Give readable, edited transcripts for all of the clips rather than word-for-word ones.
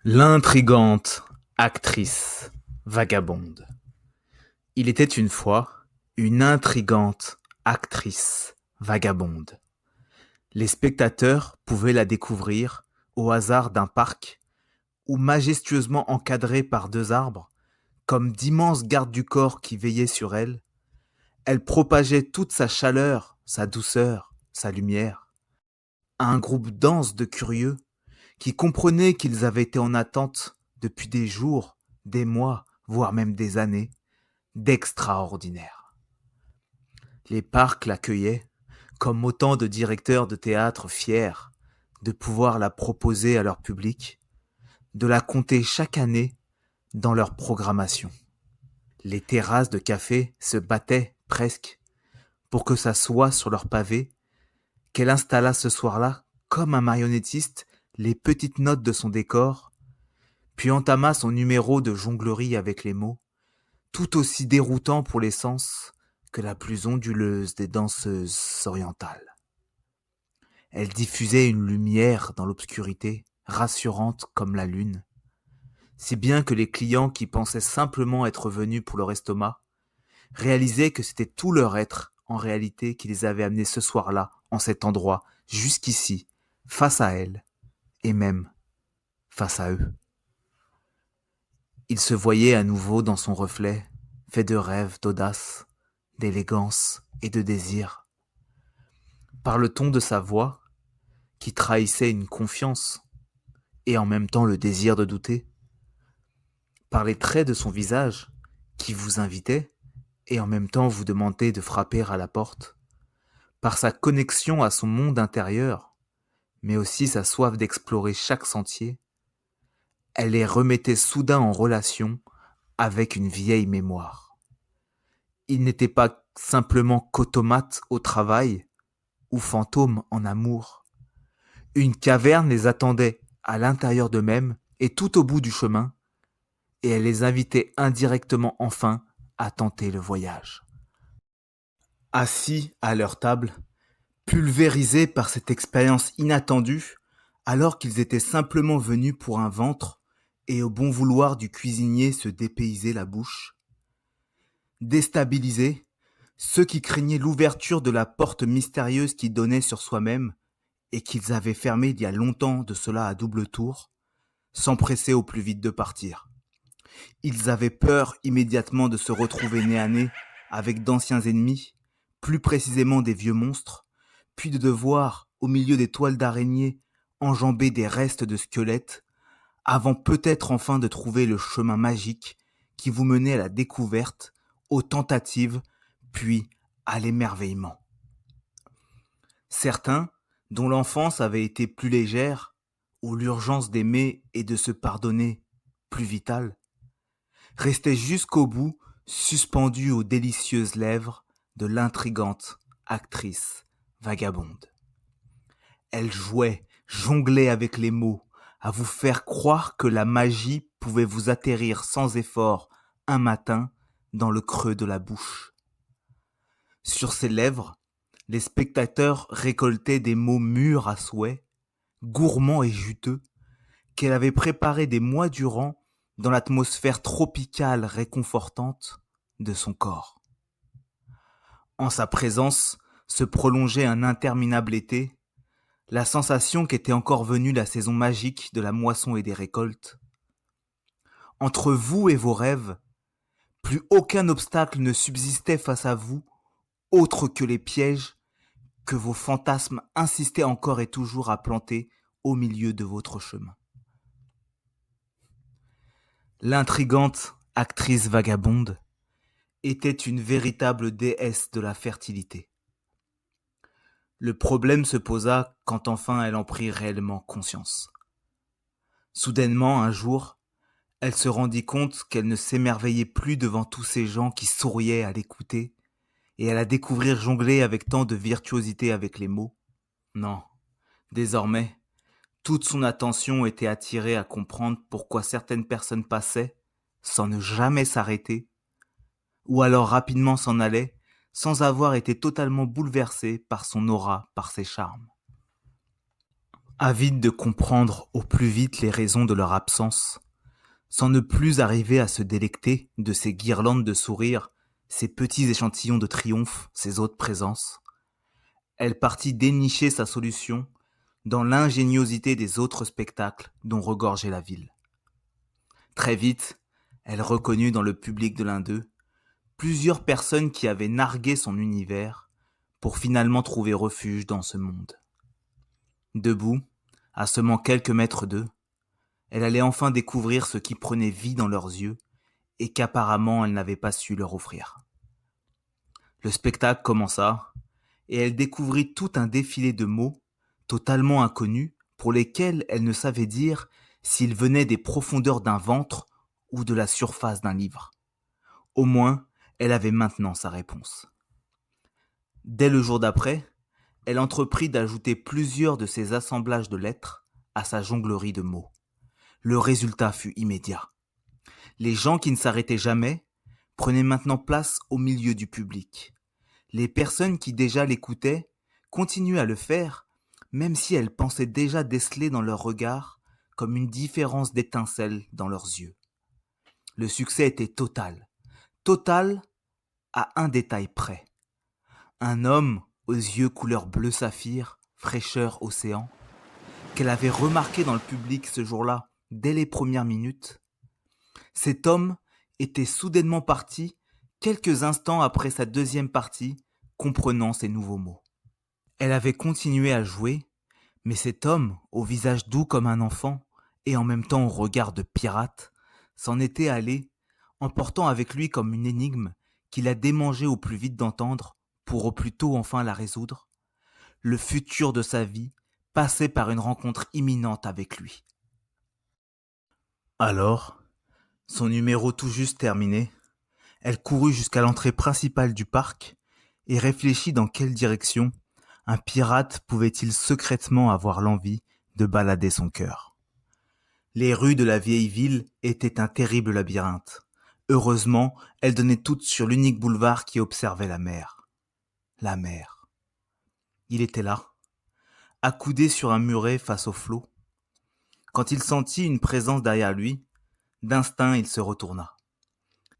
L'intrigante actrice vagabonde. Il était une fois une intrigante actrice vagabonde. Les spectateurs pouvaient la découvrir au hasard d'un parc ou majestueusement encadrée par deux arbres, comme d'immenses gardes du corps qui veillaient sur elle. Elle propageait toute sa chaleur, sa douceur, sa lumière à un groupe dense de curieux qui comprenaient qu'ils avaient été en attente depuis des jours, des mois, voire même des années, d'extraordinaire. Les parcs l'accueillaient comme autant de directeurs de théâtre fiers de pouvoir la proposer à leur public, de la compter chaque année dans leur programmation. Les terrasses de café se battaient presque pour que ça soit sur leur pavé, qu'elle installa ce soir-là, comme un marionnettiste, les petites notes de son décor, puis entama son numéro de jonglerie avec les mots, tout aussi déroutant pour les sens que la plus onduleuse des danseuses orientales. Elle diffusait une lumière dans l'obscurité, rassurante comme la lune, si bien que les clients qui pensaient simplement être venus pour leur estomac réalisaient que c'était tout leur être, en réalité, qui les avait amenés ce soir-là, en cet endroit, jusqu'ici, face à elle, et même face à eux. Il se voyait à nouveau dans son reflet, fait de rêves, d'audace, d'élégance et de désir. Par le ton de sa voix, qui trahissait une confiance et en même temps le désir de douter. Par les traits de son visage, qui vous invitait et en même temps vous demandait de frapper à la porte. Par sa connexion à son monde intérieur, mais aussi sa soif d'explorer chaque sentier, elle les remettait soudain en relation avec une vieille mémoire. Il n'était pas simplement qu'automates au travail ou fantômes en amour. Une caverne les attendait à l'intérieur d'eux-mêmes et tout au bout du chemin, et elle les invitait indirectement enfin à tenter le voyage. Assis à leur table, pulvérisés par cette expérience inattendue, alors qu'ils étaient simplement venus pour un ventre et au bon vouloir du cuisinier se dépayser la bouche, déstabilisés, ceux qui craignaient l'ouverture de la porte mystérieuse qui donnait sur soi-même et qu'ils avaient fermée il y a longtemps de cela à double tour, s'empressaient au plus vite de partir. Ils avaient peur immédiatement de se retrouver nez à nez avec d'anciens ennemis, plus précisément des vieux monstres, puis de devoir, au milieu des toiles d'araignées, enjamber des restes de squelettes, avant peut-être enfin de trouver le chemin magique qui vous menait à la découverte, aux tentatives, puis à l'émerveillement. Certains, dont l'enfance avait été plus légère, où l'urgence d'aimer et de se pardonner plus vitale, restaient jusqu'au bout suspendus aux délicieuses lèvres de l'intrigante actrice vagabonde. Elle jouait, jonglait avec les mots, à vous faire croire que la magie pouvait vous atterrir sans effort un matin dans le creux de la bouche. Sur ses lèvres, les spectateurs récoltaient des mots mûrs à souhait, gourmands et juteux, qu'elle avait préparés des mois durant dans l'atmosphère tropicale réconfortante de son corps. En sa présence se prolongeait un interminable été, la sensation qu'était encore venue la saison magique de la moisson et des récoltes. Entre vous et vos rêves, plus aucun obstacle ne subsistait face à vous, autre que les pièges que vos fantasmes insistaient encore et toujours à planter au milieu de votre chemin. L'intrigante actrice vagabonde était une véritable déesse de la fertilité. Le problème se posa quand enfin elle en prit réellement conscience. Soudainement, un jour, elle se rendit compte qu'elle ne s'émerveillait plus devant tous ces gens qui souriaient à l'écouter et à la découvrir jongler avec tant de virtuosité avec les mots. Non, désormais, toute son attention était attirée à comprendre pourquoi certaines personnes passaient, sans ne jamais s'arrêter, ou alors rapidement s'en allaient, sans avoir été totalement bouleversées par son aura, par ses charmes. Avide de comprendre au plus vite les raisons de leur absence, sans ne plus arriver à se délecter de ces guirlandes de sourires, ces petits échantillons de triomphe, ces autres présences, elle partit dénicher sa solution dans l'ingéniosité des autres spectacles dont regorgeait la ville. Très vite, elle reconnut dans le public de l'un d'eux plusieurs personnes qui avaient nargué son univers pour finalement trouver refuge dans ce monde. Debout, à seulement quelques mètres d'eux, elle allait enfin découvrir ce qui prenait vie dans leurs yeux et qu'apparemment elle n'avait pas su leur offrir. Le spectacle commença et elle découvrit tout un défilé de mots totalement inconnus pour lesquels elle ne savait dire s'ils venaient des profondeurs d'un ventre ou de la surface d'un livre. Au moins, elle avait maintenant sa réponse. Dès le jour d'après, elle entreprit d'ajouter plusieurs de ces assemblages de lettres à sa jonglerie de mots. Le résultat fut immédiat. Les gens qui ne s'arrêtaient jamais prenaient maintenant place au milieu du public. Les personnes qui déjà l'écoutaient continuaient à le faire, même si elles pensaient déjà déceler dans leur regard comme une différence d'étincelles dans leurs yeux. Le succès était total. Total à un détail près. Un homme aux yeux couleur bleu saphir, fraîcheur océan, qu'elle avait remarqué dans le public ce jour-là, dès les premières minutes. Cet homme était soudainement parti, quelques instants après sa deuxième partie, comprenant ces nouveaux mots. Elle avait continué à jouer, mais cet homme, au visage doux comme un enfant, et en même temps au regard de pirate, s'en était allé, emportant avec lui comme une énigme qu'il a démangé au plus vite d'entendre, pour au plus tôt enfin la résoudre. Le futur de sa vie passait par une rencontre imminente avec lui. Alors, son numéro tout juste terminé, elle courut jusqu'à l'entrée principale du parc et réfléchit dans quelle direction un pirate pouvait-il secrètement avoir l'envie de balader son cœur. Les rues de la vieille ville étaient un terrible labyrinthe. Heureusement, elles donnaient toutes sur l'unique boulevard qui observait la mer. La mer. Il était là, accoudé sur un muret face au flot. Quand il sentit une présence derrière lui, d'instinct il se retourna.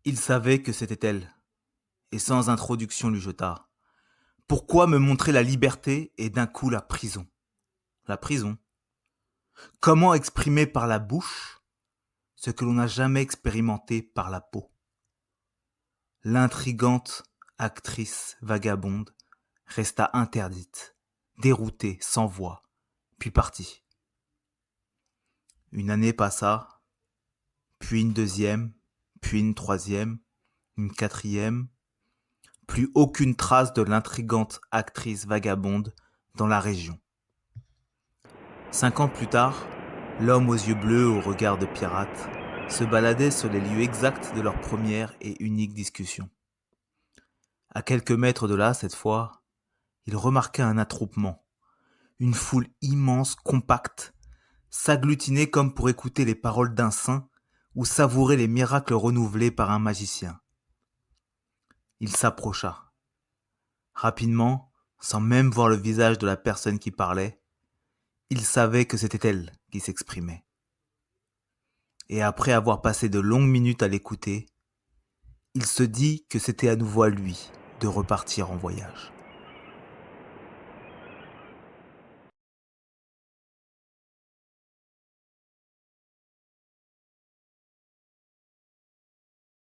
Il savait que c'était elle, et sans introduction lui jeta. Pourquoi me montrer la liberté et d'un coup la prison ? La prison ? Comment exprimer par la bouche ce que l'on n'a jamais expérimenté par la peau ? L'intrigante actrice vagabonde resta interdite, déroutée, sans voix, puis partit. Une année passa, puis une deuxième, puis une troisième, une quatrième. Plus aucune trace de l'intrigante actrice vagabonde dans la région. 5 ans plus tard, l'homme aux yeux bleus au regard de pirate se baladait sur les lieux exacts de leur première et unique discussion. À quelques mètres de là, cette fois, il remarqua un attroupement, une foule immense, compacte, s'agglutiner comme pour écouter les paroles d'un saint ou savourer les miracles renouvelés par un magicien. Il s'approcha. Rapidement, sans même voir le visage de la personne qui parlait, il savait que c'était elle qui s'exprimait. Et après avoir passé de longues minutes à l'écouter, il se dit que c'était à nouveau à lui de repartir en voyage.